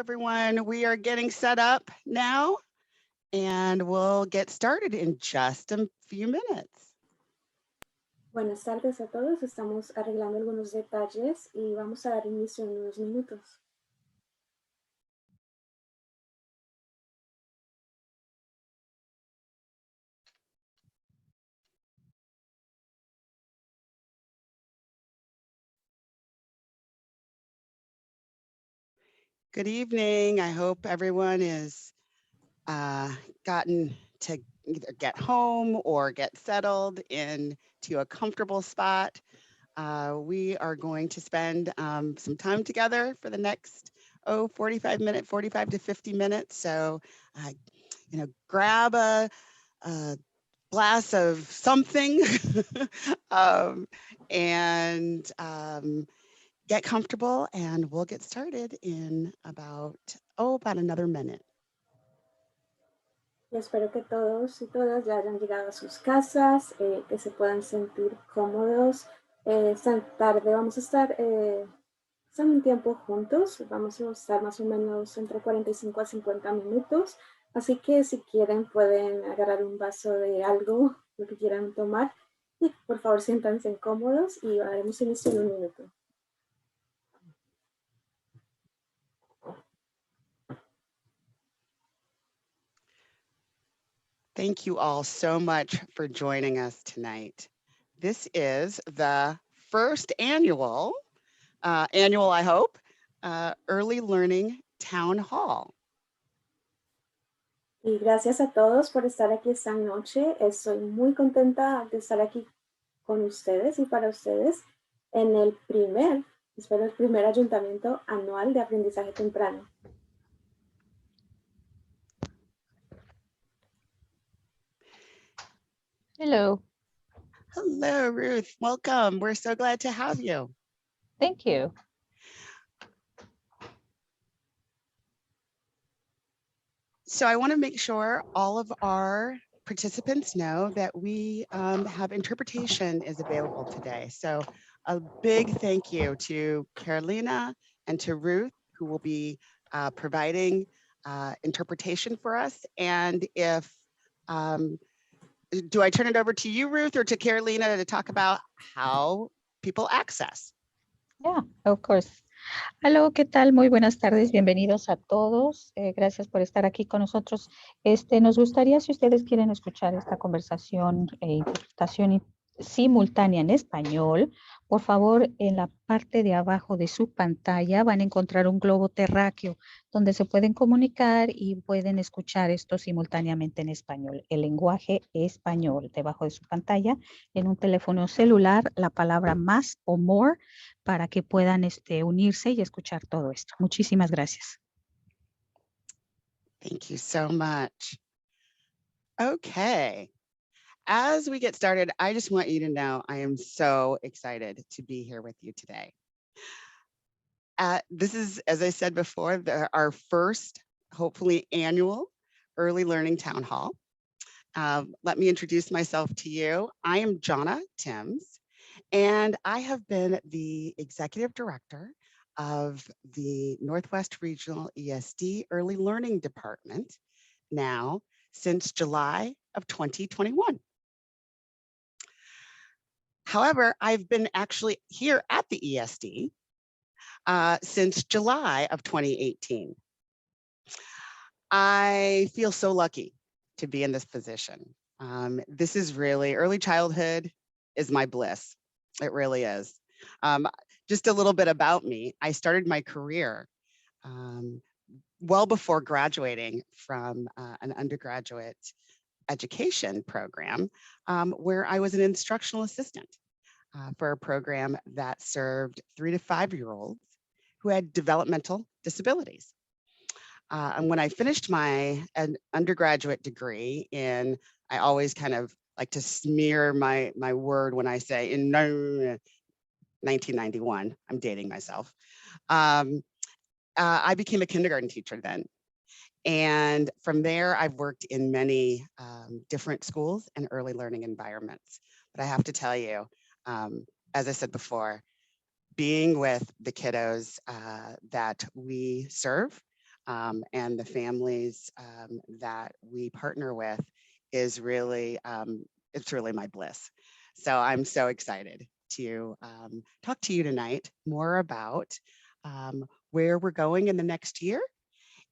everyone. We are getting set up now and we'll get started in just a few minutes. Buenas tardes a todos. Estamos arreglando algunos detalles y vamos a dar inicio en unos minutos. Good evening. I hope everyone is gotten to either get home or get settled into a comfortable spot. We are going to spend some time together for the next 45 to 50 minutes. So, grab a glass of something and get comfortable, and we'll get started in about another minute. Y espero que todos y todas ya hayan llegado a sus casas, que se puedan sentir cómodos. Esta tarde vamos a estar un tiempo juntos, vamos a estar más o menos entre 45 a 50 minutos, así que si quieren pueden agarrar un vaso de algo, lo que quieran tomar, y por favor siéntanse cómodos y haremos inicio en un minuto. Thank you all so much for joining us tonight. This is the first annual, I hope, Early Learning Town Hall. Y gracias a todos por estar aquí esta noche. Estoy muy contenta de estar aquí con ustedes y para ustedes en el primer ayuntamiento anual de aprendizaje temprano. Hello. Hello, Ruth. Welcome. We're so glad to have you. Thank you. So I want to make sure all of our participants know that we have interpretation is available today. So a big thank you to Carolina and to Ruth, who will be providing interpretation for us. And if, do I turn it over to you, Ruth, or to Carolina to talk about how people access? Yeah, of course. Hello, ¿qué tal? Muy buenas tardes, bienvenidos a todos. Gracias por estar aquí con nosotros. Nos gustaría, si ustedes quieren escuchar esta conversación e interpretación simultánea en español, por favor, en la parte de abajo de su pantalla van a encontrar un globo terráqueo donde se pueden comunicar y pueden escuchar esto simultáneamente en español. El lenguaje español debajo de su pantalla, en un teléfono celular, la palabra más o more para que puedan unirse y escuchar todo esto. Muchísimas gracias. Thank you so much. Okay. As we get started, I just want you to know I am so excited to be here with you today. This is, as I said before, our first, hopefully annual Early Learning Town Hall. Let me introduce myself to you. I am Johnna Timms, and I have been the Executive Director of the Northwest Regional ESD Early Learning Department now since July of 2021. However, I've been actually here at the ESD since July of 2018. I feel so lucky to be in this position. This is really, early childhood is my bliss. It really is. Just a little bit about me. I started my career well before graduating from an undergraduate education program where I was an instructional assistant for a program that served 3 to 5-year-olds who had developmental disabilities. And when I finished my undergraduate degree in, I always kind of like to smear my word when I say in 1991, I'm dating myself. I became a kindergarten teacher then. And from there, I've worked in many different schools and early learning environments. But I have to tell you, as I said before, being with the kiddos that we serve and the families that we partner with is really, it's really my bliss. So I'm so excited to talk to you tonight more about where we're going in the next year,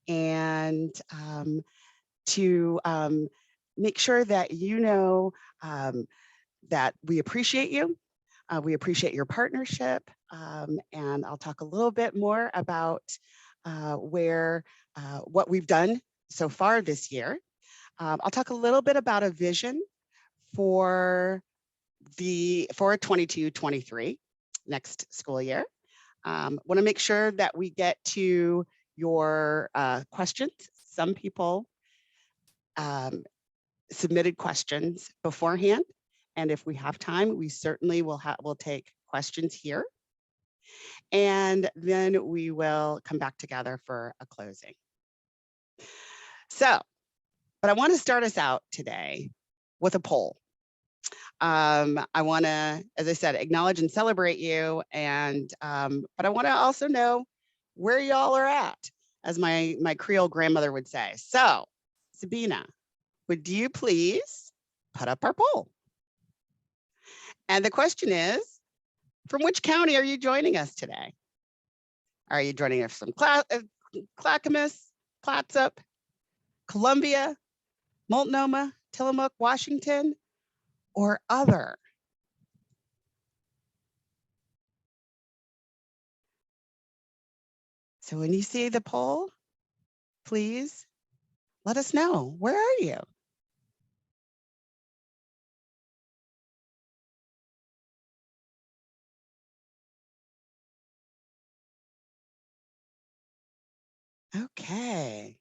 and to make sure that you know that we appreciate you. We appreciate your partnership, and I'll talk a little bit more about what we've done so far this year. I'll talk a little bit about a vision for 22-23 next school year. Want to make sure that we get to your questions. Some people submitted questions beforehand, and if we have time, we certainly will take questions here, and then we will come back together for a closing. So, but I want to start us out today with a poll. I want to, as I said, acknowledge and celebrate you, and but I want to also know where y'all are at, as my Creole grandmother would say. So, Sabina, would you please put up our poll? And the question is, from which county are you joining us today? Are you joining us from Clackamas, Clatsop, Columbia, Multnomah, Tillamook, Washington, or other? So when you see the poll, please let us know. Where are you? Okay.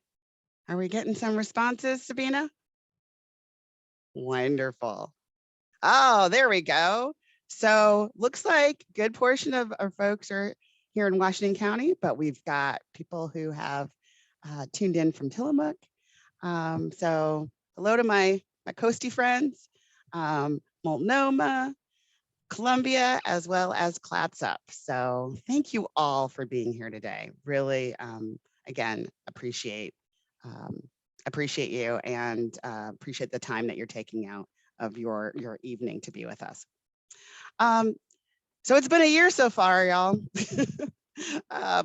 Are we getting some responses, Sabina? Wonderful. Oh, there we go. So looks like a good portion of our folks are here in Washington County, but we've got people who have tuned in from Tillamook. So hello to my coastie friends, Multnomah, Columbia, as well as Clatsop. So thank you all for being here today. Really, again, appreciate you, and appreciate the time that you're taking out of your evening to be with us. So it's been a year so far, y'all.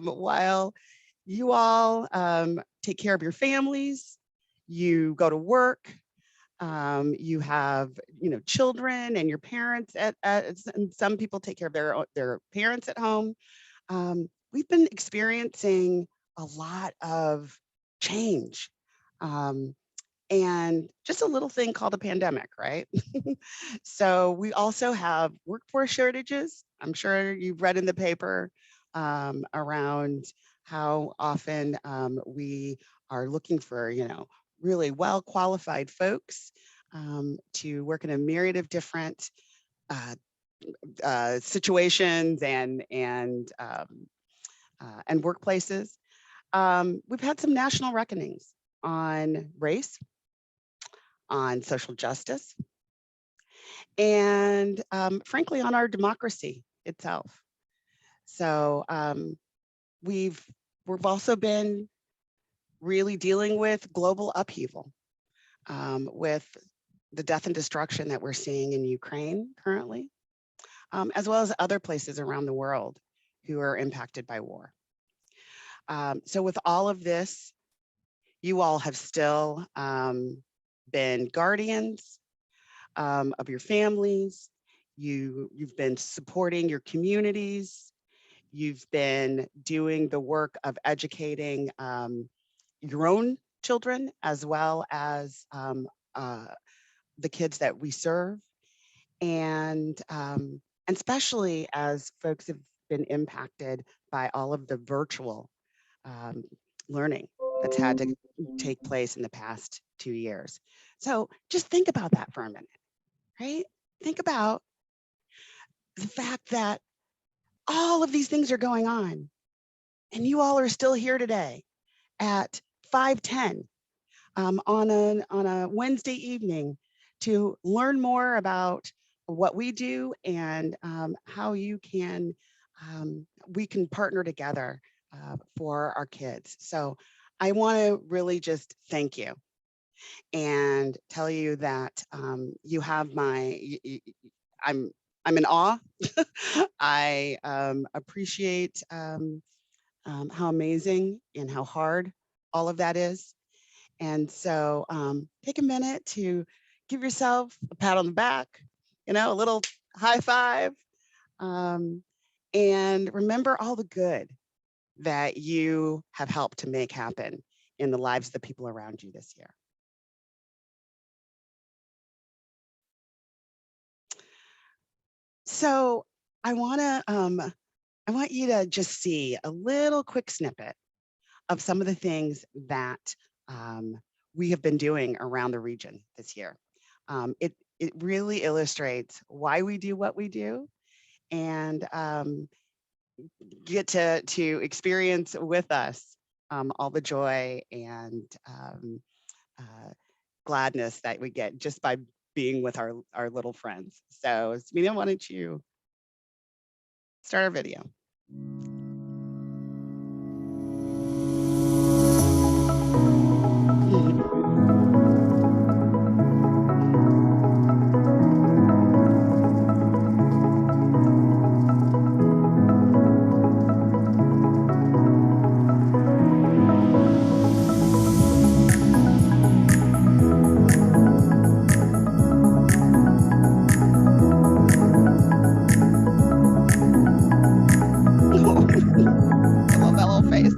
While you all take care of your families, you go to work, you have children and your parents and some people take care of their parents at home. We've been experiencing a lot of change, and just a little thing called a pandemic, right? So we also have workforce shortages. I'm sure you've read in the paper around how often we are looking for really well qualified folks to work in a myriad of different situations and workplaces. We've had some national reckonings on race, on social justice, and frankly on our democracy itself. So we've also been really dealing with global upheaval, with the death and destruction that we're seeing in Ukraine currently, as well as other places around the world who are impacted by war. So with all of this, you all have still been guardians of your families. You've been supporting your communities. You've been doing the work of educating your own children, as well as the kids that we serve, and especially as folks have been impacted by all of the virtual learning that's had to take place in the past 2 years. So just think about that for a minute, right? Think about the fact that all of these things are going on, and you all are still here today at 5:10 on a Wednesday evening to learn more about what we do and how we can partner together for our kids. So I want to really just thank you and tell you that you have I'm in awe. I appreciate how amazing and how hard all of that is. And so take a minute to give yourself a pat on the back, a little high five, um, and remember all the good that you have helped to make happen in the lives of the people around you this year. So I want you to just see a little quick snippet of some of the things that we have been doing around the region this year. It really illustrates why we do what we do, and get to experience with us all the joy and gladness that we get just by being with our little friends. So, Smina, why don't you start our video? I love that little face.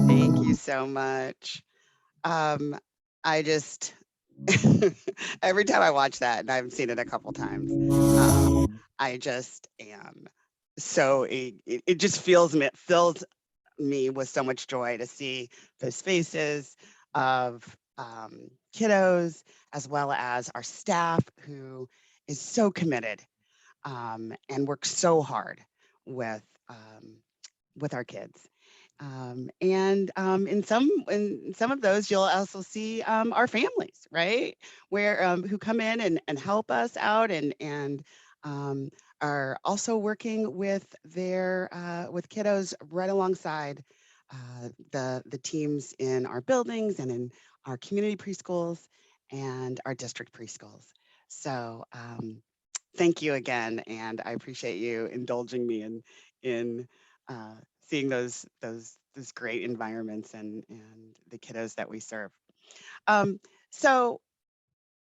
Thank you so much. I just every time I watch that, and I've seen it a couple times, I just am so it just fills me with so much joy to see those faces of kiddos, as well as our staff who is so committed and works so hard with our kids. In some of those, you'll also see our families, right? Where who come in and help us out and are also working with their with kiddos right alongside the teams in our buildings and in our community preschools and our district preschools. So thank you again, and I appreciate you indulging me in seeing those great environments and the kiddos that we serve. So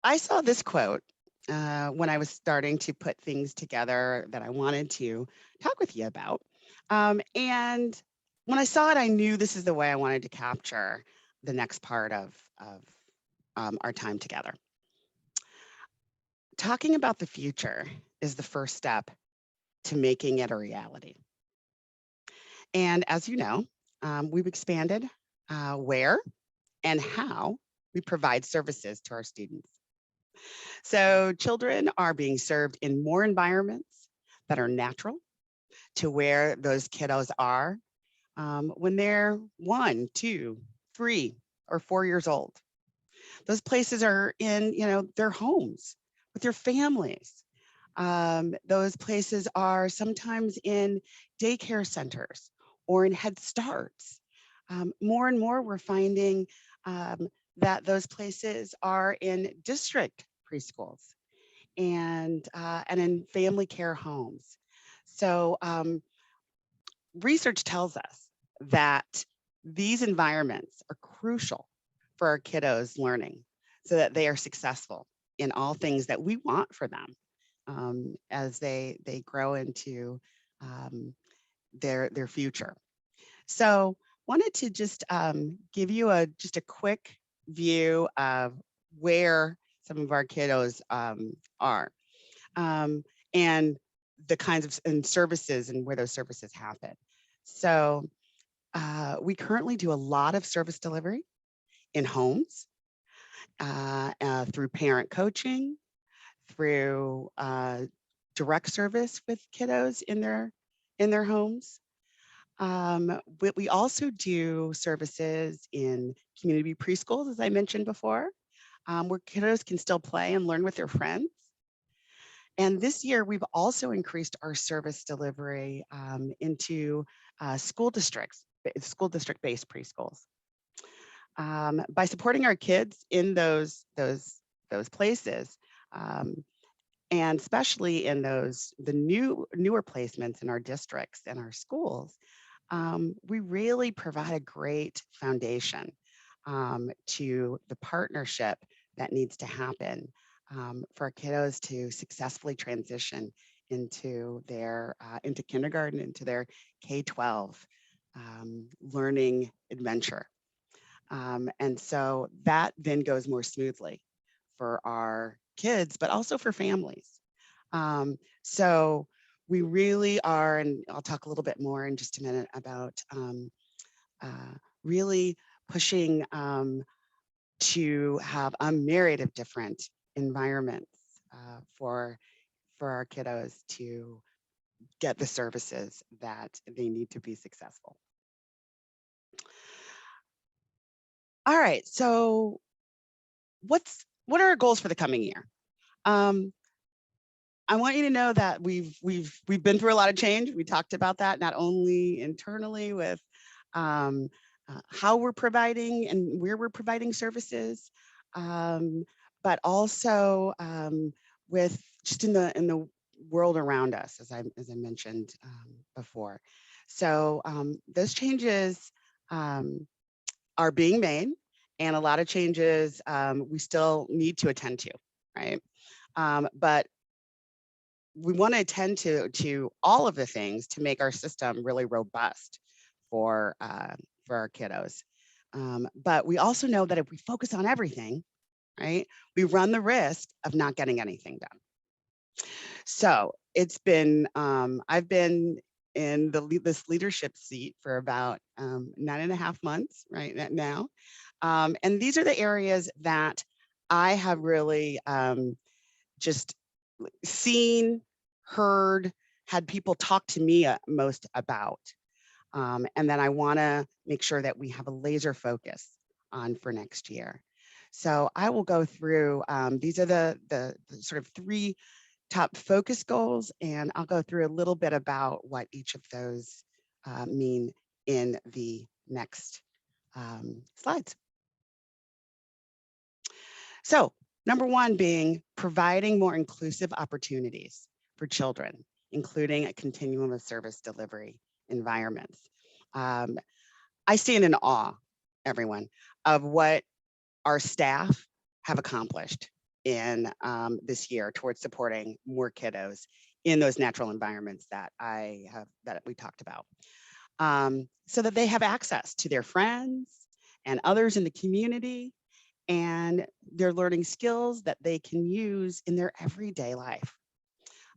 I saw this quote when I was starting to put things together that I wanted to talk with you about, and when I saw it, I knew this is the way I wanted to capture the next part of our time together. Talking about the future is the first step to making it a reality. And as you know, we've expanded where and how we provide services to our students. So children are being served in more environments that are natural to where those kiddos are when they're 1, 2, 3, or 4 years old. Those places are in, their homes with their families. Those places are sometimes in daycare centers or in Head Starts. More and more, we're finding that those places are in district preschools and in family care homes. So research tells us that these environments are crucial for our kiddos learning so that they are successful in all things that we want for them as they grow into their future. So wanted to just give you just a quick view of where some of our kiddos are and the kinds of services and where those services happen. So we currently do a lot of service delivery in homes through parent coaching, through direct service with kiddos in their homes. But we also do services in community preschools, as I mentioned before, where kiddos can still play and learn with their friends. And this year, we've also increased our service delivery into school district-based preschools. By supporting our kids in those places, and especially in the newer placements in our districts and our schools, we really provide a great foundation to the partnership that needs to happen for our kiddos to successfully transition into into kindergarten, into their K-12 learning adventure. And so that then goes more smoothly for our kids, but also for families. So we really are, and I'll talk a little bit more in just a minute about really pushing to have a myriad of different environments for our kiddos to get the services that they need to be successful. All right, so what are our goals for the coming year? I want you to know that we've been through a lot of change. We talked about that not only internally with how we're providing and where we're providing services, but also with just in the world around us, as I mentioned before. So those changes are being made, and a lot of changes we still need to attend to, right? But we want to attend to all of the things to make our system really robust for our kiddos. But we also know that if we focus on everything, right, we run the risk of not getting anything done. So it's been, I've been in this leadership seat for about 9.5 months right now. And these are the areas that I have really just seen, heard, had people talk to me most about. And then I want to make sure that we have a laser focus on for next year. So I will go through, these are the sort of 3 top focus goals, and I'll go through a little bit about what each of those mean in the next slides. So number 1 being providing more inclusive opportunities for children, including a continuum of service delivery environments. I stand in awe, everyone, of what our staff have accomplished in this year towards supporting more kiddos in those natural environments that we talked about, so that they have access to their friends and others in the community, and they're learning skills that they can use in their everyday life.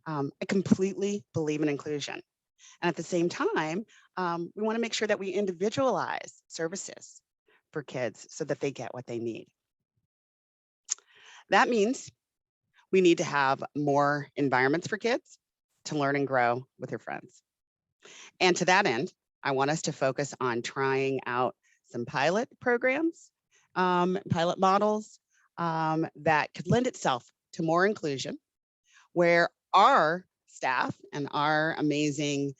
I completely believe in inclusion. And at the same time, we want to make sure that we individualize services for kids so that they get what they need. That means we need to have more environments for kids to learn and grow with their friends. And to that end, I want us to focus on trying out some pilot programs, pilot models that could lend itself to more inclusion, where our staff and our amazing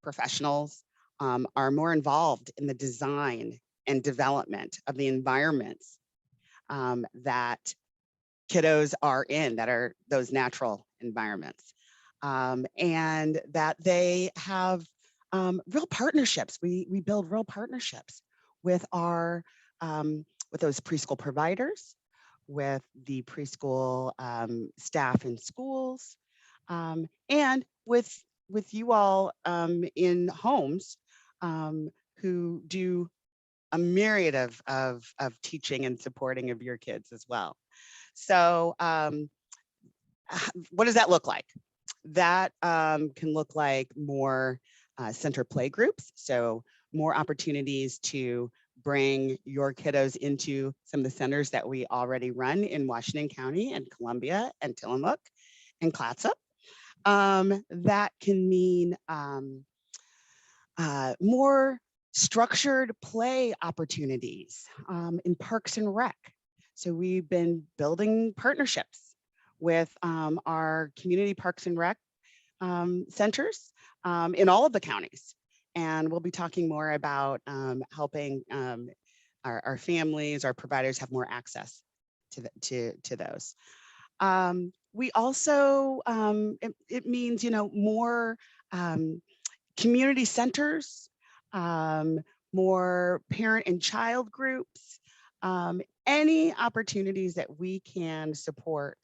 professionals are more involved in the design and development of the environments that kiddos are in, that are those natural environments, and that they have real partnerships. We build real partnerships with our with those preschool providers, with the preschool staff in schools, and with you all in homes who do a myriad of teaching and supporting of your kids as well. So what does that look like? That can look like more center play groups. So more opportunities to bring your kiddos into some of the centers that we already run in Washington County and Columbia and Tillamook and Clatsop. That can mean more structured play opportunities in Parks and Rec. So we've been building partnerships with our community Parks and Rec centers in all of the counties. And we'll be talking more about helping our families, our providers have more access to those. We also, it means, more community centers, more parent and child groups, any opportunities that we can support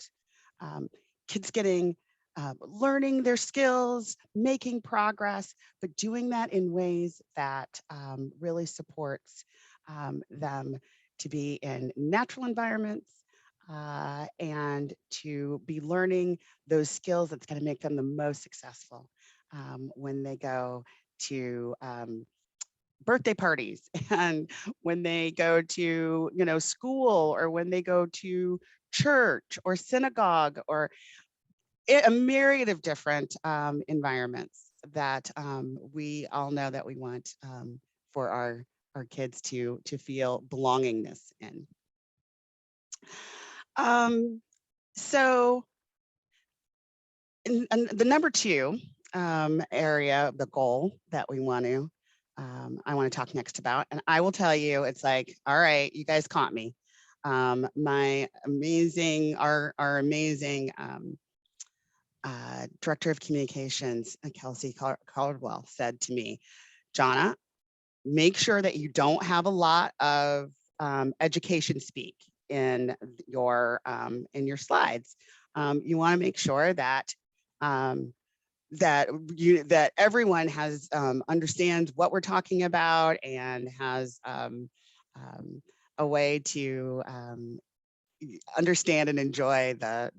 kids getting, learning their skills, making progress, but doing that in ways that really supports them to be in natural environments and to be learning those skills that's going to make them the most successful when they go to birthday parties and when they go to school, or when they go to church or synagogue, or a myriad of different environments that we all know that we want for our kids to feel belongingness in. So in the number two area, the goal that we want to, I want to talk next about, and I will tell you, it's like, all right, you guys caught me. My amazing, our amazing Director of Communications, Kelsey Caldwell, said to me, Johnna, make sure that you don't have a lot of education speak in your slides. You want to make sure that that everyone has understands what we're talking about and has a way to understand and enjoy the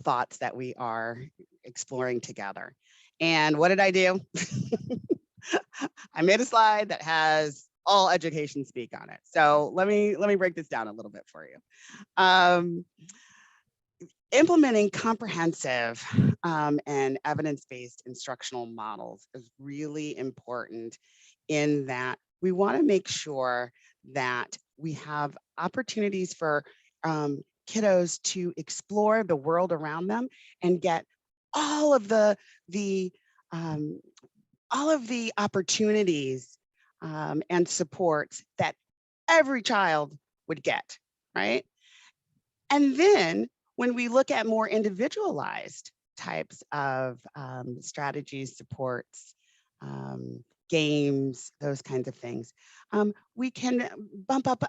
thoughts that we are exploring together. And what did I do? I made a slide that has all education speak on it. So let me break this down a little bit for you. Implementing comprehensive and evidence-based instructional models is really important in that we want to make sure that we have opportunities for kiddos to explore the world around them and get all of the opportunities and supports that every child would get, right? And then when we look at more individualized types of strategies, supports, games, those kinds of things, we can bump up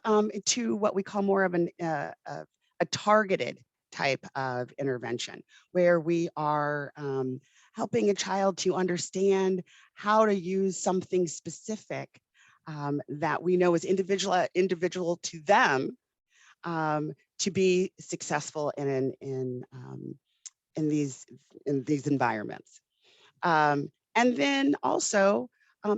to what we call more of a targeted type of intervention, where we are helping a child to understand how to use something specific that we know is individual to them, to be successful in these environments. And then also,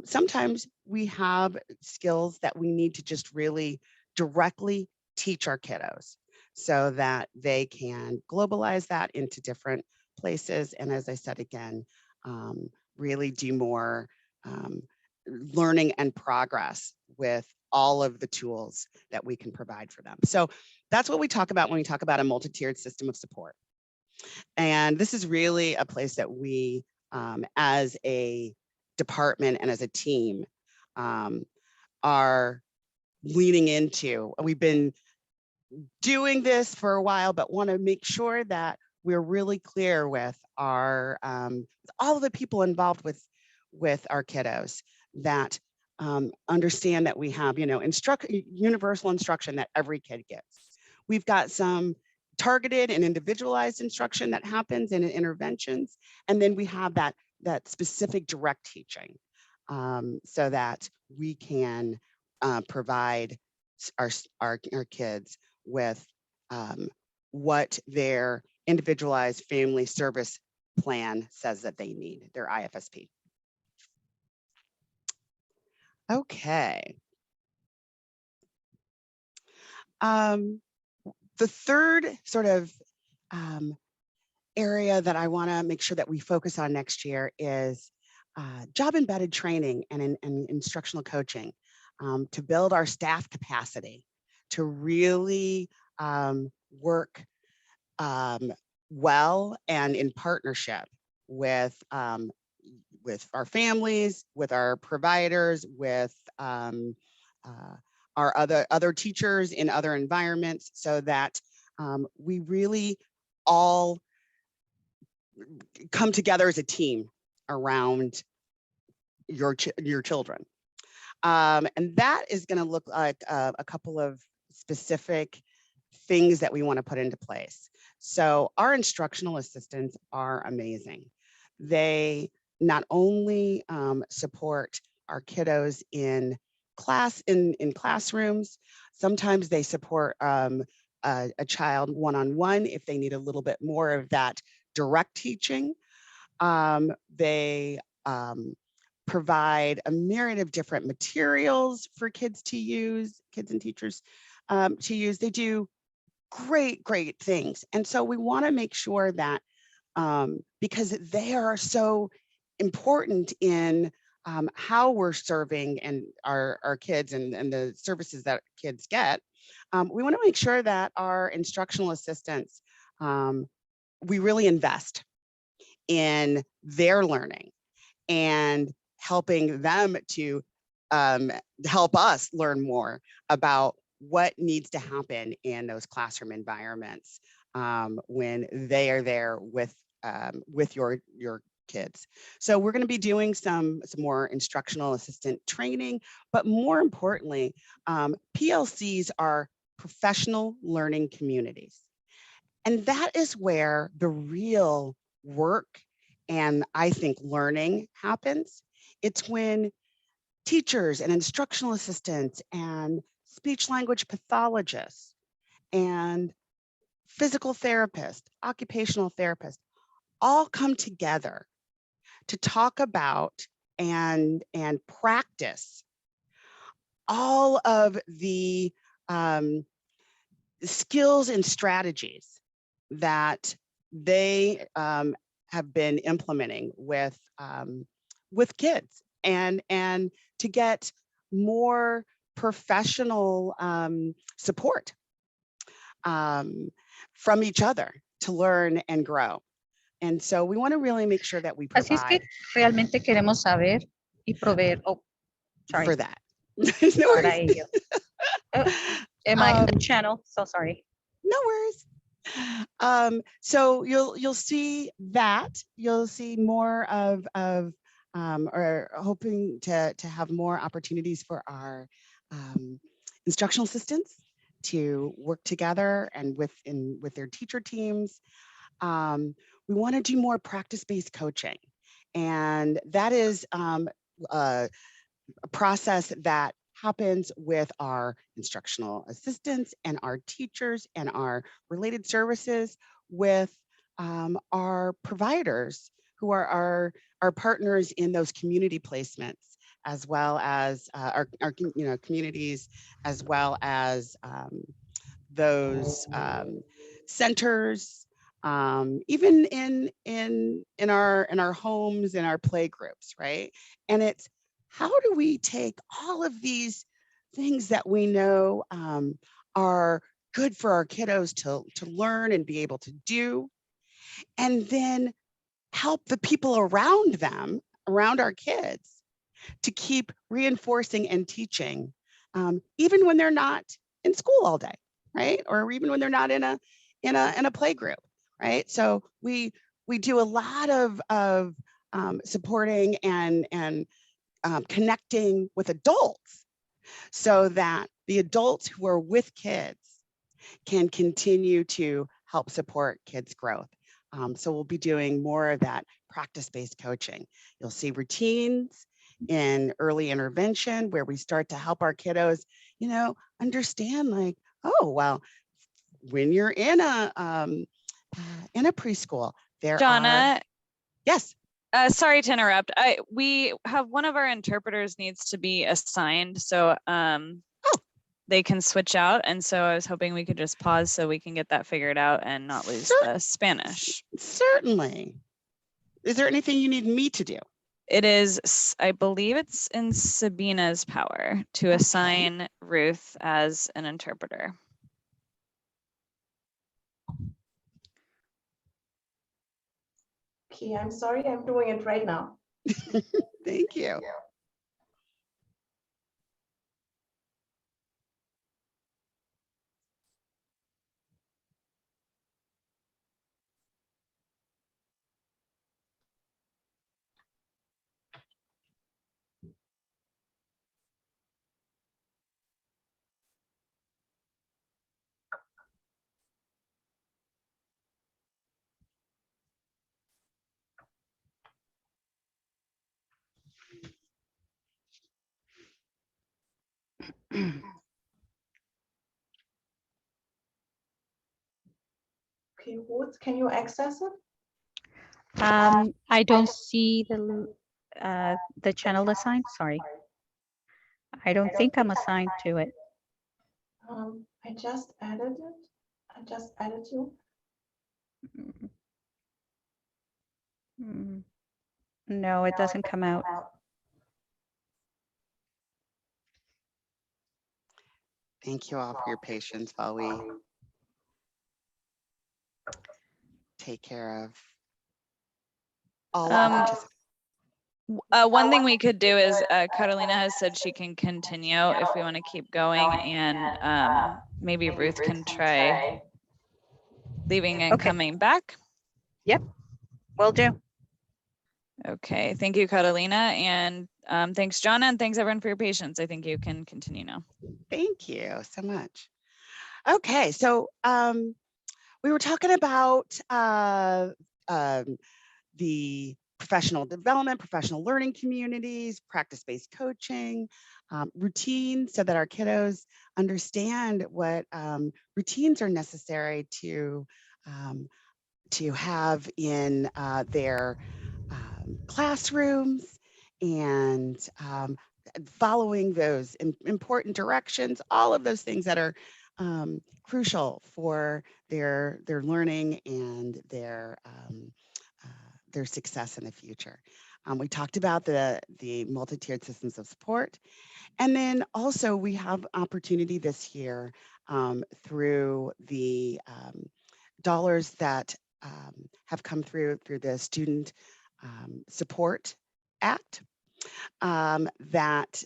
sometimes we have skills that we need to just really directly teach our kiddos so that they can globalize that into different places. And as I said again, really do more learning and progress with all of the tools that we can provide for them. So that's what we talk about when we talk about a multi-tiered system of support. And this is really a place that we, as a department and as a team, are leaning into. We've been doing this for a while, but want to make sure that we're really clear with our all of the people involved with our kiddos that understand that we have, universal instruction that every kid gets. We've got some targeted and individualized instruction that happens in interventions, and then we have that specific direct teaching, so that we can provide our kids with what their individualized family service plan says that they need, their IFSP. Okay. The third sort of area that I want to make sure that we focus on next year is job embedded training and instructional coaching, to build our staff capacity to really work well and in partnership with our families, with our providers, with our other teachers in other environments, so that we really all come together as a team around your children. And that is going to look like a couple of specific things that we want to put into place. So our instructional assistants are amazing. They not only support our kiddos in classrooms, sometimes they support a child one-on-one if they need a little bit more of that direct teaching. They provide a myriad of different materials for kids to use, kids and teachers to use. They do great things. And so we want to make sure that because they are so important in how we're serving and our kids and the services that kids get, we want to make sure that our instructional assistants, we really invest in their learning and helping them to help us learn more about what needs to happen in those classroom environments when they are there with your kids. So we're going to be doing some more instructional assistant training, but more importantly, PLCs are professional learning communities. And that is where the real work and I think learning happens. It's when teachers and instructional assistants and speech language pathologists and physical therapists, occupational therapists, all come together to talk about and practice all of the skills and strategies that they have been implementing with kids, and to get more professional support from each other to learn and grow. And so we want to really make sure that we Así es que provide realmente queremos saber y proveer, for that. No para worries. ello. Am I in the channel? So sorry. No worries. So you'll see that. You'll see more of or hoping to have more opportunities for our instructional assistants to work together and with their teacher teams. We want to do more practice-based coaching, and that is process that happens with our instructional assistants and our teachers and our related services with our providers who are our partners in those community placements, as well as our communities, as well as those centers, even in our homes, in our play groups, right? And it's how do we take all of these things that we know are good for our kiddos to learn and be able to do, and then help the people around them, around our kids, to keep reinforcing and teaching, even when they're not in school all day, right? Or even when they're not in a play group, right? So we do a lot of supporting and connecting with adults, so that the adults who are with kids can continue to help support kids' growth. So we'll be doing more of that practice-based coaching. You'll see routines in early intervention where we start to help our kiddos, understand like, oh, well, when you're in a preschool, there are, Johnna, yes. Sorry to interrupt. We have one of our interpreters needs to be assigned, so they can switch out. And so I was hoping we could just pause so we can get that figured out and not lose the Spanish. Certainly. Is there anything you need me to do? It is, I believe it's in Sabina's power to assign Ruth as an interpreter. Okay, I'm sorry, I'm doing it right now. Thank you. Okay, Ruth, can you access it? I don't see the channel assigned. Sorry. I don't think I'm assigned to it. I just added it. I just added you. No, it doesn't come out. Thank you all for your patience while we take care of all our participants. One thing we could do is Catalina has said she can continue if we want to keep going, and maybe Ruth can try leaving and coming back. Yep, will do. Okay, thank you, Catalina, and thanks, Johnna, and thanks everyone for your patience. I think you can continue now. Thank you so much. Okay, so we were talking about the professional development, professional learning communities, practice-based coaching, routines, so that our kiddos understand what routines are necessary to have in their classrooms, and following those important directions, all of those things that are crucial for their learning and their success in the future. We talked about the multi-tiered systems of support. And then also we have opportunity this year through the dollars that have come through the Student Support Act. That,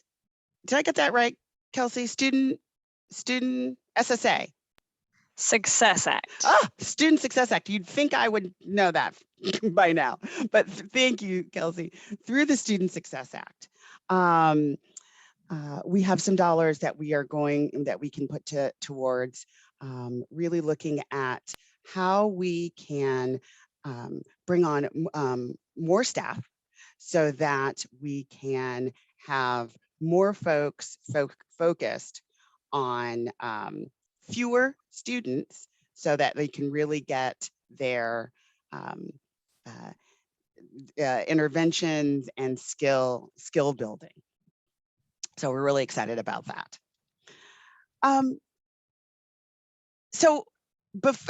did I get that right, Kelsey? Student SSA. Success Act. Student Success Act. You'd think I would know that by now, but thank you, Kelsey. Through the Student Success Act, we have some dollars that we can put towards really looking at how we can bring on more staff so that we can have more folks focused on fewer students so that they can really get their interventions and skill building. So we're really excited about that. So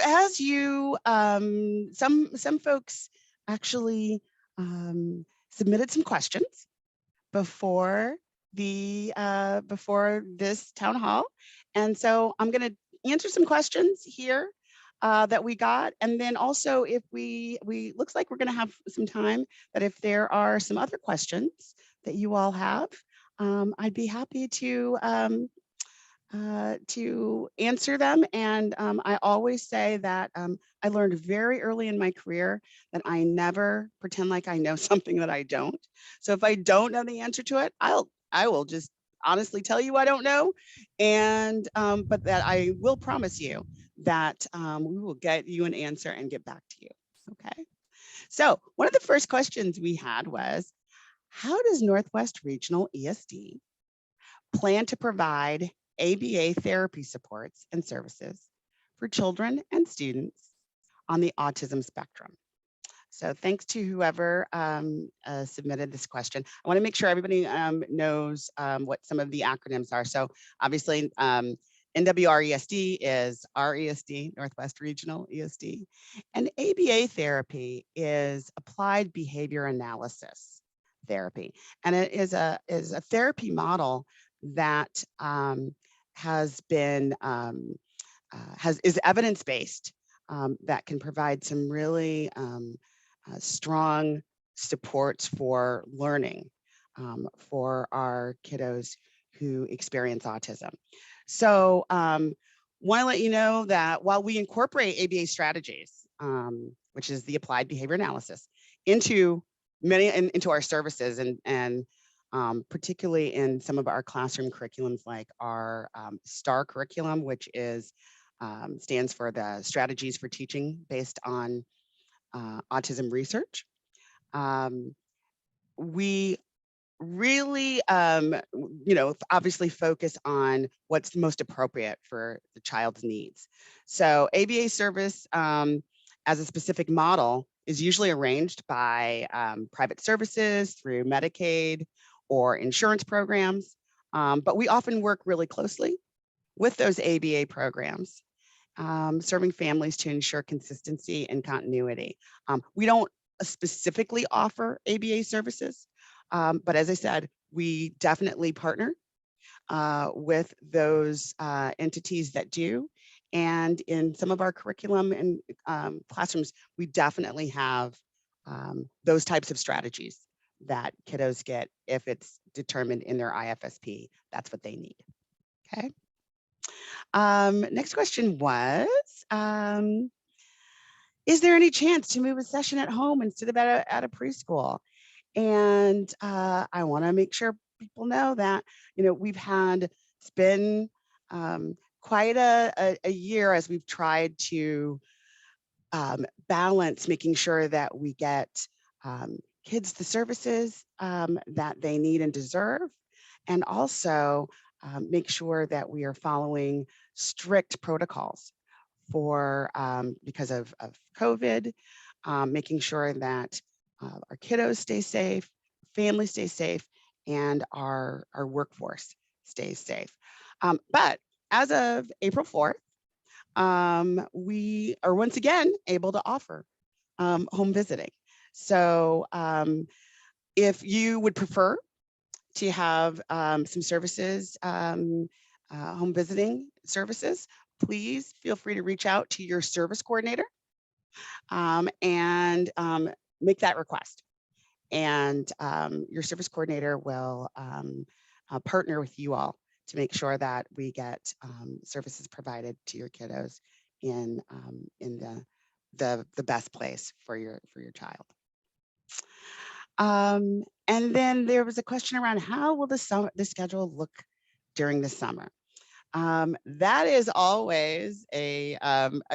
as you, some folks actually submitted some questions before this town hall, and so I'm going to answer some questions here that we got, and then also if we looks like we're going to have some time that if there are some other questions that you all have, I'd be happy to answer them. And I always say that I learned very early in my career that I never pretend like I know something that I don't. So if I don't know the answer to it, I will just honestly tell you I don't know. And but that I will promise you that we will get you an answer and get back to you. Okay. So one of the first questions we had was, how does Northwest Regional ESD plan to provide ABA therapy supports and services for children and students on the autism spectrum? So thanks to whoever submitted this question. I want to make sure everybody knows what some of the acronyms are. So obviously NWRESD is RESD, Northwest Regional ESD, and ABA therapy is applied behavior analysis therapy, and it is a therapy model that has been is evidence-based, that can provide some really strong supports for learning for our kiddos who experience autism. So want to let you know that while we incorporate ABA strategies, which is the applied behavior analysis, into our services, and particularly in some of our classroom curriculums, like our STAR curriculum, which is stands for the Strategies for Teaching Based on Autism Research. We really, obviously focus on what's most appropriate for the child's needs. So ABA service as a specific model is usually arranged by private services through Medicaid or insurance programs, but we often work really closely with those ABA programs, serving families to ensure consistency and continuity. We don't specifically offer ABA services, but as I said, we definitely partner with those entities that do. And in some of our curriculum and classrooms, we definitely have those types of strategies that kiddos get if it's determined in their IFSP. That's what they need. Okay. Next question was, is there any chance to move a session at home instead of at a preschool? And I want to make sure people know that, it's been quite a year as we've tried to balance making sure that we get kids the services that they need and deserve, and also make sure that we are following strict protocols for because of COVID, making sure that our kiddos stay safe, families stay safe, and our workforce stays safe. But as of April 4th, we are once again able to offer home visiting. So if you would prefer to have some services, home visiting services, please feel free to reach out to your service coordinator and make that request. And your service coordinator will partner with you all to make sure that we get services provided to your kiddos in the best place for your child. And then there was a question around how will the schedule look during the summer? That is always a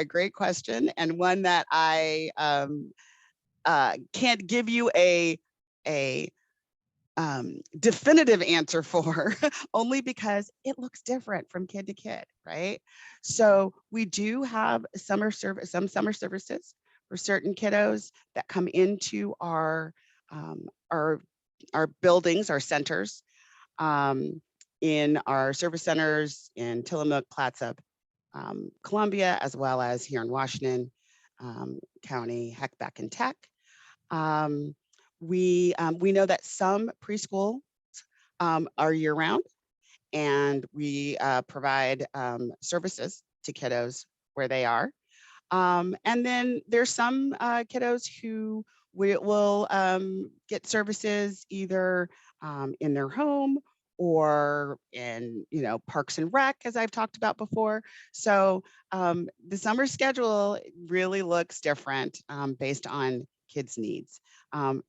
great question, and one that I can't give you a definitive answer for only because it looks different from kid to kid, right? So we do have some summer services for certain kiddos that come into our buildings, our centers, in our service centers in Tillamook, Clatsop, Columbia, as well as here in Washington County, Heckbeck, and Tech. We know that some preschools are year-round, and we provide services to kiddos where they are. And then there's some kiddos who will get services either in their home or in, Parks and Rec, as I've talked about before. So the summer schedule really looks different based on kids' needs.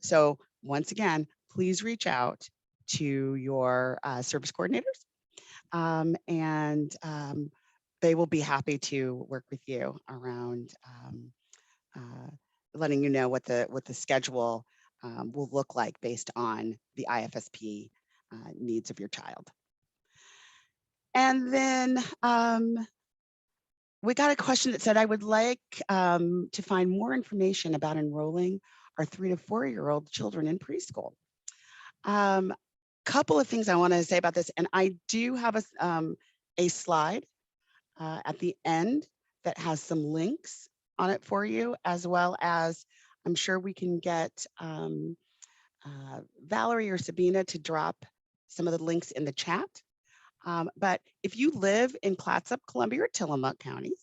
So once again, please reach out to your service coordinators, and they will be happy to work with you around letting you know what the schedule will look like based on the IFSP needs of your child. And then we got a question that said, I would like to find more information about enrolling our 3 to 4-year-old children in preschool. Couple of things I want to say about this, and I do have a slide at the end that has some links on it for you, as well as I'm sure we can get Valerie or Sabina to drop some of the links in the chat. But if you live in Clatsop, Columbia, or Tillamook counties,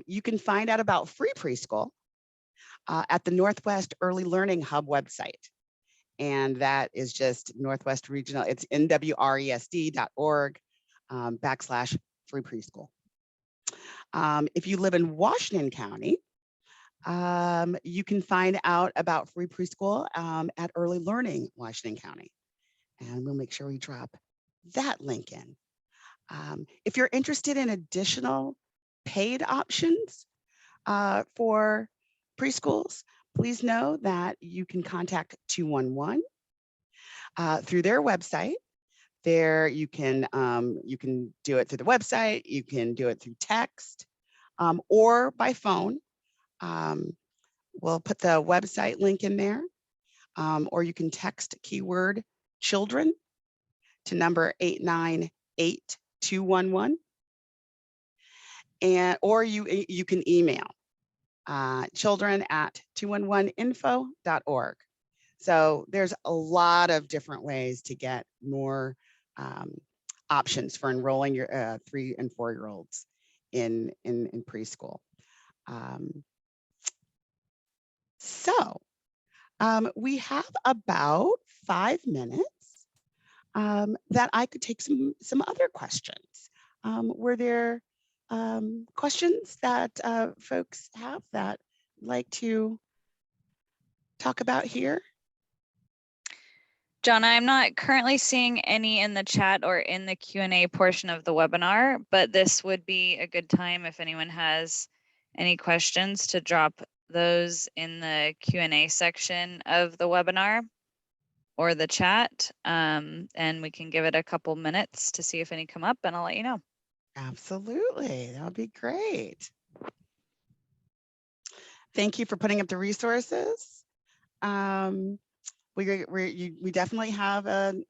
you can find out about free preschool at the Northwest Early Learning Hub website. And that is just Northwest Regional, it's nwresd.org /free preschool. If you live in Washington County, you can find out about free preschool at Early Learning Washington County. And we'll make sure we drop that link in. If you're interested in additional paid options for preschools, please know that you can contact 211 through their website. There you can do it through the website, you can do it through text or by phone. We'll put the website link in there, or you can text keyword children to number 898-211, or you can email children@211info.org. So there's a lot of different ways to get more options for enrolling your 3 and 4-year-olds in preschool. So we have about 5 minutes that I could take some other questions. Were there questions that folks have that like to talk about here? Johnna, I'm not currently seeing any in the chat or in the Q&A portion of the webinar, but this would be a good time if anyone has any questions to drop those in the Q&A section of the webinar or the chat, and we can give it a couple minutes to see if any come up, and I'll let you know. Absolutely, that would be great. Thank you for putting up the resources. We definitely have an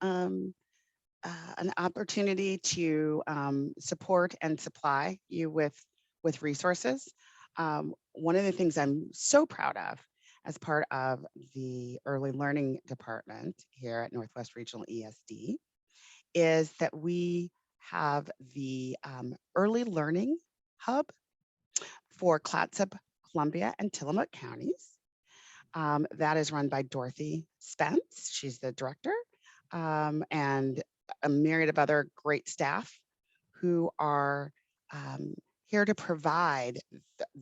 opportunity to support and supply you with resources. One of the things I'm so proud of as part of the early learning department here at Northwest Regional ESD is that we have the early learning hub for Clatsop, Columbia, and Tillamook counties. That is run by Dorothy Spence. She's the director, and a myriad of other great staff who are here to provide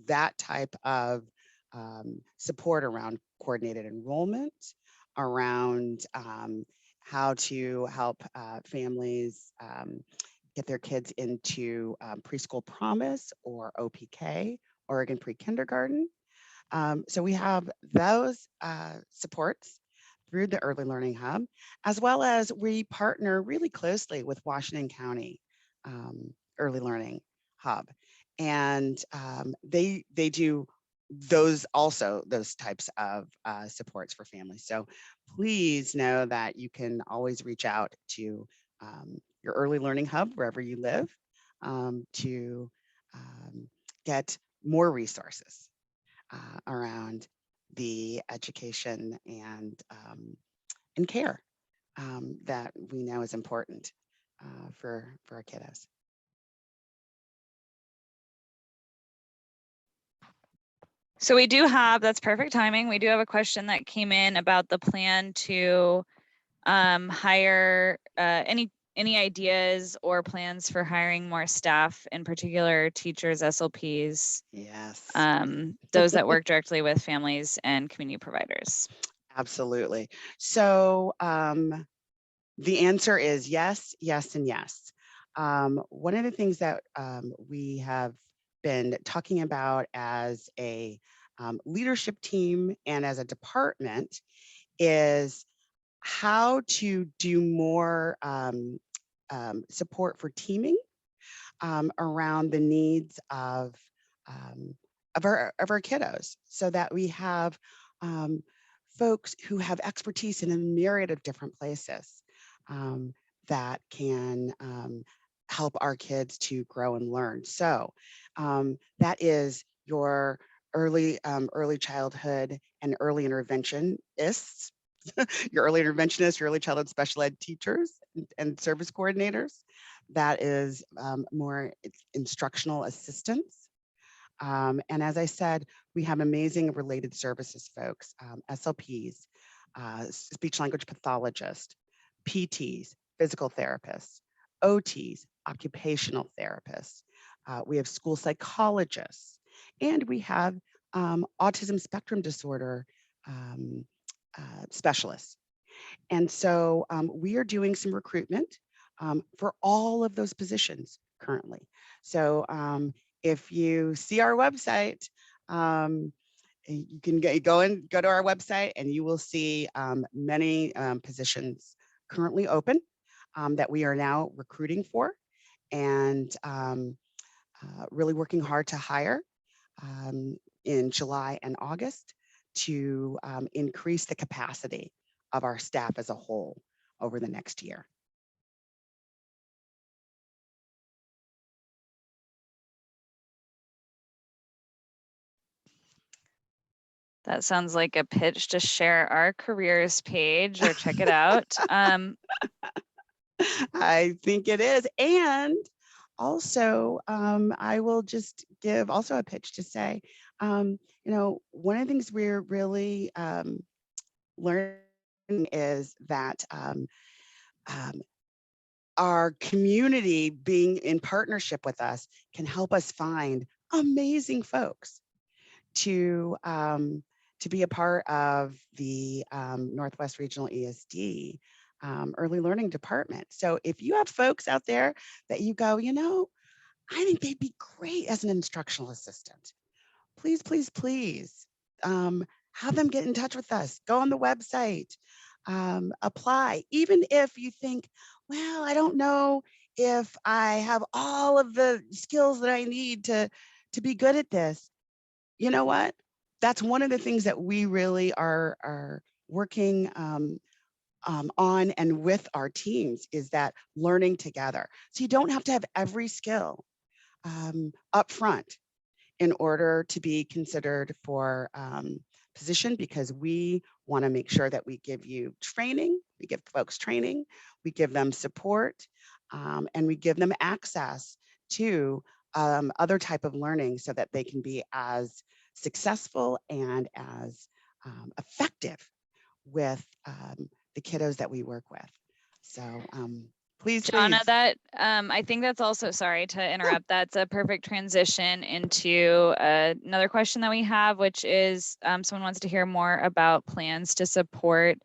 that type of support around coordinated enrollment, around how to help families get their kids into Preschool Promise or OPK, Oregon Pre-Kindergarten. So we have those supports through the Early Learning Hub, as well as we partner really closely with Washington County Early Learning Hub. And they do those types of supports for families. So please know that you can always reach out to your Early Learning Hub wherever you live to get more resources around the education and care that we know is important for our kiddos. So we do have, that's perfect timing. We do have a question that came in about the plan to hire any ideas or plans for hiring more staff, in particular teachers, SLPs. Yes. Those that work directly with families and community providers. Absolutely. So the answer is yes, yes, and yes. One of the things that we have been talking about as a leadership team and as a department is how to do more support for teaming around the needs of our kiddos, so that we have folks who have expertise in a myriad of different places that can help our kids to grow and learn. So that is your early childhood and early interventionists, your early interventionists, your early childhood special ed teachers and service coordinators. That is more instructional assistants. And as I said, we have amazing related services folks, SLPs, speech language pathologists, PTs, physical therapists, OTs, occupational therapists. We have school psychologists, and we have autism spectrum disorder specialists. And so we are doing some recruitment for all of those positions currently. So if you see our website, you can go to our website and you will see many positions currently open that we are now recruiting for, and really working hard to hire in July and August to increase the capacity of our staff as a whole over the next year. That sounds like a pitch to share our careers page or check it out. I think it is. And also, I will just give also a pitch to say, you know, one of the things we're really learning is that our community being in partnership with us can help us find amazing folks to be a part of the Northwest Regional ESD Early Learning Department. So if you have folks out there that you go, you know, I think they'd be great as an instructional assistant, please, please, please have them get in touch with us. Go on the website, apply. Even if you think, well, I don't know if I have all of the skills that I need to be good at this. You know what? That's one of the things that we really are working on and with our teams, is that learning together. So you don't have to have every skill up front in order to be considered for position, because we want to make sure that we give you training, we give folks training, we give them support, and we give them access to other type of learning so that they can be as successful and as effective with the kiddos that we work with. So please, Johnna, please. that I think that's also, sorry to interrupt, that's a perfect transition into another question that we have, which is someone wants to hear more about plans to support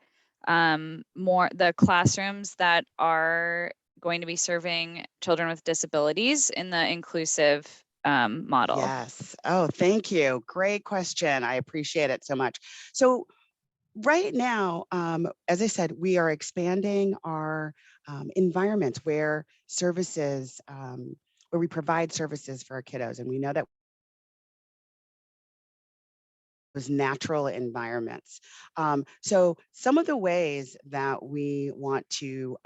more the classrooms that are going to be serving children with disabilities in the inclusive model. Yes. Oh, thank you. Great question. I appreciate it so much. So right now, as I said, we are expanding our environments where services, where we provide services for our kiddos. And we know that those natural environments. So some of the ways that we want to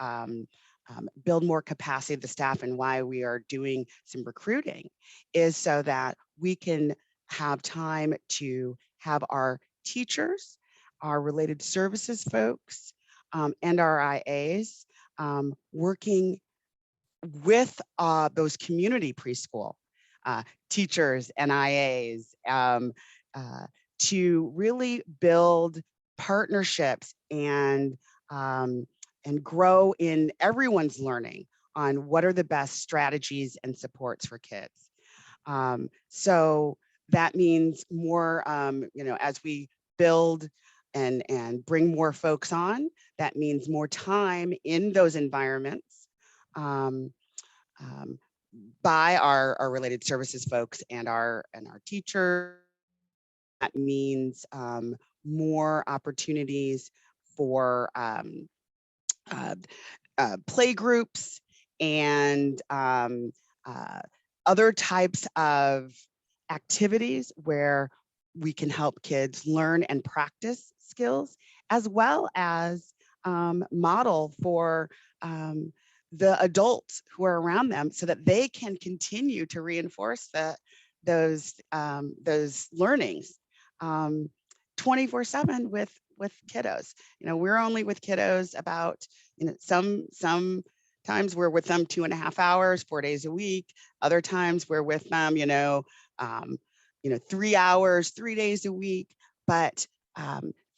build more capacity of the staff and why we are doing some recruiting is so that we can have time to have our teachers, our related services folks, and our IAs working with those community preschool teachers and IAs to really build partnerships and grow in everyone's learning on what are the best strategies and supports for kids. So that means more, as we build and bring more folks on, that means more time in those environments by our related services folks and our teachers. That means more opportunities for play groups and other types of activities where we can help kids learn and practice skills, as well as model for the adults who are around them so that they can continue to reinforce those learnings 24/7 with kiddos. We're only with kiddos about, sometimes we're with them 2.5 hours, 4 days a week. Other times we're with them, 3 hours, 3 days a week. But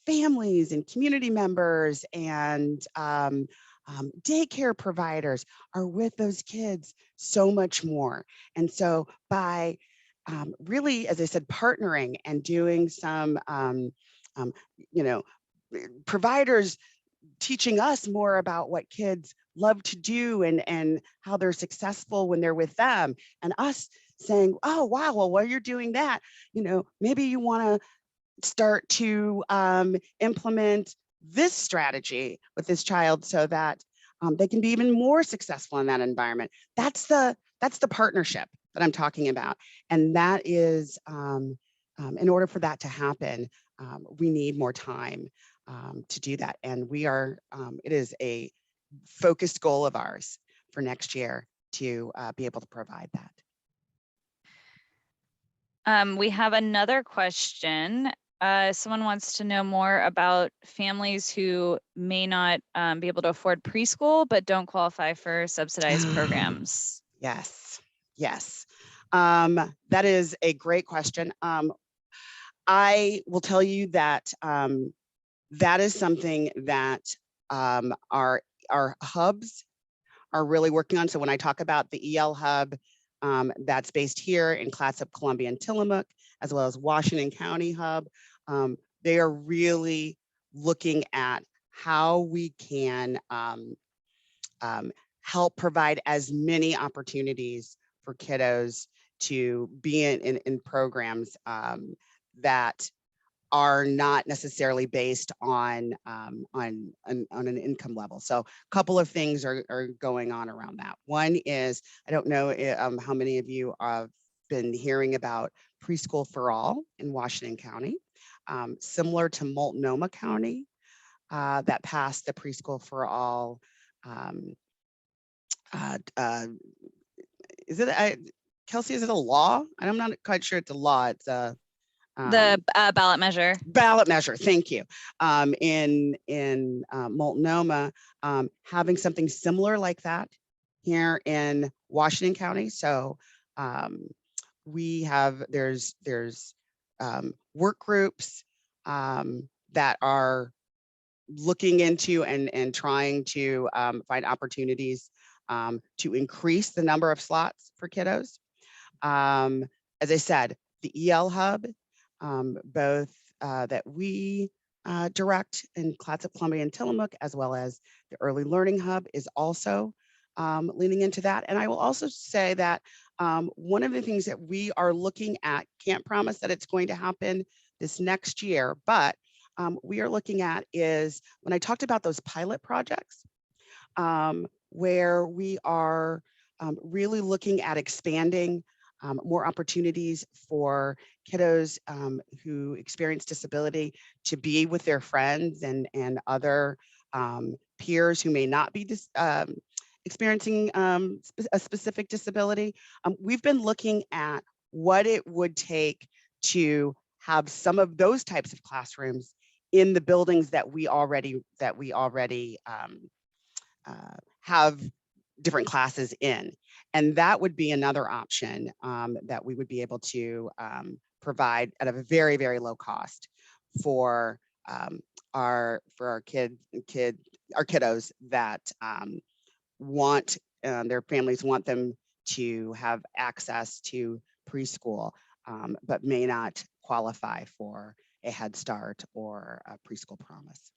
families and community members and daycare providers are with those kids so much more. And so by really, as I said, partnering and doing some, providers teaching us more about what kids love to do and how they're successful when they're with them, and us saying, oh, wow, well, while you're doing that, maybe you want to start to implement this strategy with this child so that they can be even more successful in that environment. That's the partnership that I'm talking about. And that is, in order for that to happen, we need more time to do that. And we are, it is a focused goal of ours for next year to be able to provide that. We have another question. Someone wants to know more about families who may not be able to afford preschool, but don't qualify for subsidized programs. Yes, yes. That is a great question. I will tell you that that is something that our hubs are really working on. So when I talk about the EL hub that's based here in Clatsop, Columbia, and Tillamook, as well as Washington County hub, they are really looking at how we can help provide as many opportunities for kiddos to be in programs that are not necessarily based on an income level. So a couple of things are going on around that. One is, I don't know how many of you have been hearing about Preschool for All in Washington County, similar to Multnomah County, that passed the Preschool for All. Is it, Kelsey, is it a law? I'm not quite sure it's a law. It's a the ballot measure. Ballot measure, thank you. In Multnomah, having something similar like that here in Washington County. So we have, there's work groups that are looking into and trying to find opportunities to increase the number of slots for kiddos. As I said, the EL hub, both that we direct in Clatsop, Columbia, and Tillamook, as well as the Early Learning Hub, is also leaning into that. And I will also say that one of the things that we are looking at, can't promise that it's going to happen this next year, but we are looking at is when I talked about those pilot projects, where we are really looking at expanding more opportunities for kiddos who experience disability to be with their friends and other peers who may not be experiencing a specific disability. We've been looking at what it would take to have some of those types of classrooms in the buildings that we already have different classes in. And that would be another option that we would be able to provide at a very, very low cost for our kiddos that want their families want them to have access to preschool, but may not qualify for a Head Start or a Preschool Promise.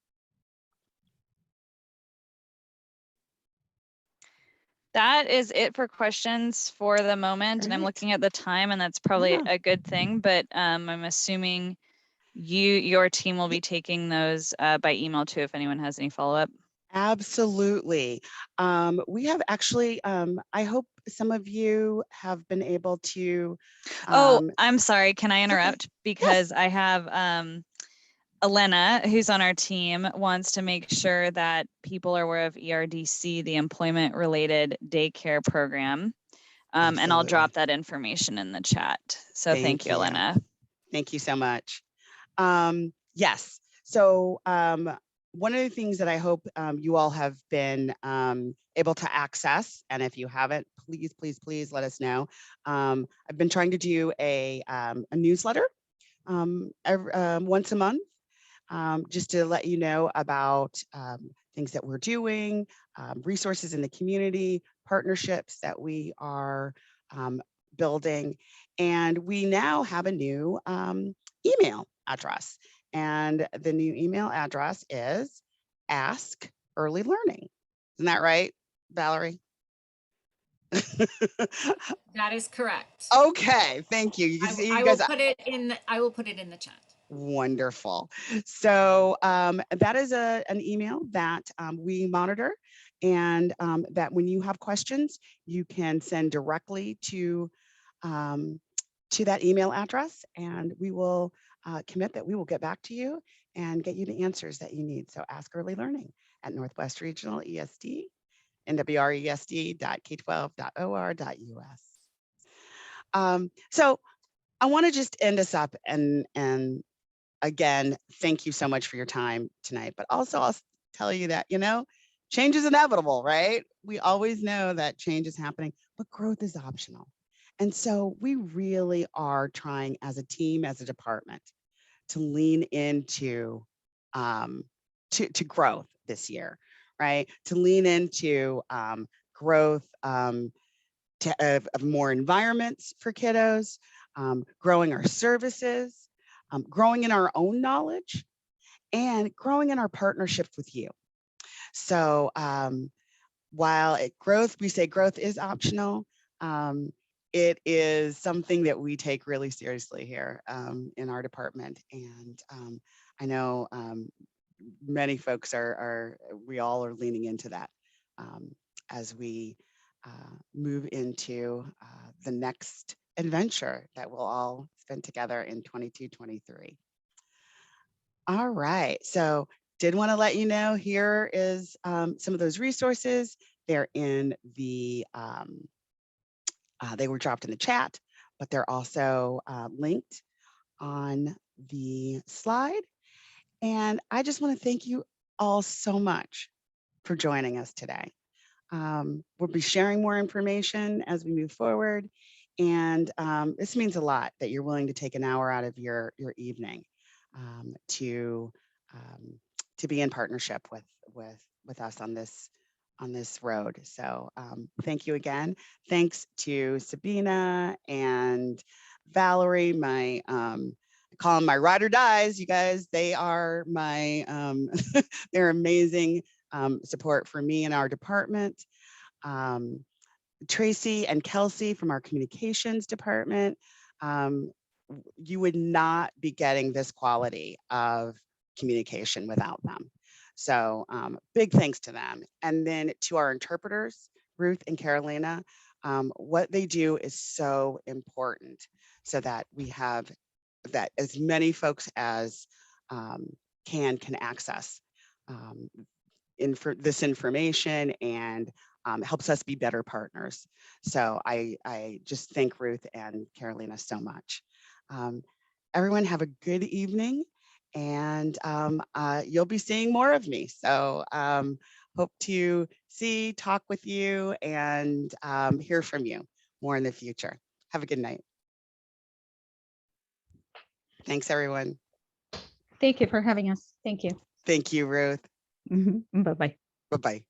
That is it for questions for the moment. And I'm Great. looking at the time, and that's probably Yeah. a good thing, but I'm assuming your team will be taking those by email too, if anyone has any follow-up. Absolutely. We have actually, I hope some of you have been able to. Oh, I'm sorry. Can I okay. interrupt? Because I have Elena, who's on our team, wants to make sure that people are aware of ERDC, the employment related daycare program. And I'll drop that information in the chat. So thank you, Elena. Thank you so much. Yes. So one of the things that I hope you all have been able to access, and if you haven't, please, please, please let us know. I've been trying to do a newsletter once a month, just to let you know about things that we're doing, resources in the community, partnerships that we are building. And we now have a new email address. And the new email address is Ask Early Learning. Isn't that right, Valerie? That is correct. Okay, thank you. You can see you guys. I will put it in the chat. Wonderful. So that is an email that we monitor, and that when you have questions, you can send directly to that email address, and we will commit that we will get back to you and get you the answers that you need. So Ask Early Learning at Northwest Regional ESD, nwresd.k12.or.us. So I want to just end us up and again, thank you so much for your time tonight, but also I'll tell you that, change is inevitable, right? We always know that change is happening, but growth is optional. And so we really are trying as a team, as a department, to lean into to growth this year, right? To lean into growth of more environments for kiddos, growing our services, growing in our own knowledge, and growing in our partnership with you. So while we say growth is optional, it is something that we take really seriously here in our department. And I know many folks we all are leaning into that as we move into the next adventure that we'll all spend together in 22-23. All right, so did want to let you know here is some of those resources. They're in the they were dropped in the chat, but they're also linked on the slide. And I just want to thank you all so much for joining us today. We'll be sharing more information as we move forward. And this means a lot that you're willing to take an hour out of your evening to be in partnership with us on this road. So thank you again. Thanks to Sabina and Valerie, I call them my ride or dies. You guys, they are my they're amazing support for me and our department. Tracy and Kelsey from our communications department. You would not be getting this quality of communication without them. So big thanks to them. And then to our interpreters, Ruth and Carolina, what they do is so important so that we have that as many folks as can access this information and helps us be better partners. So I just thank Ruth and Carolina so much. Everyone have a good evening, and you'll be seeing more of me. So hope to talk with you and hear from you more in the future. Have a good night. Thanks, everyone. Thank you for having us. Thank you. Thank you, Ruth. Bye-bye. Bye-bye.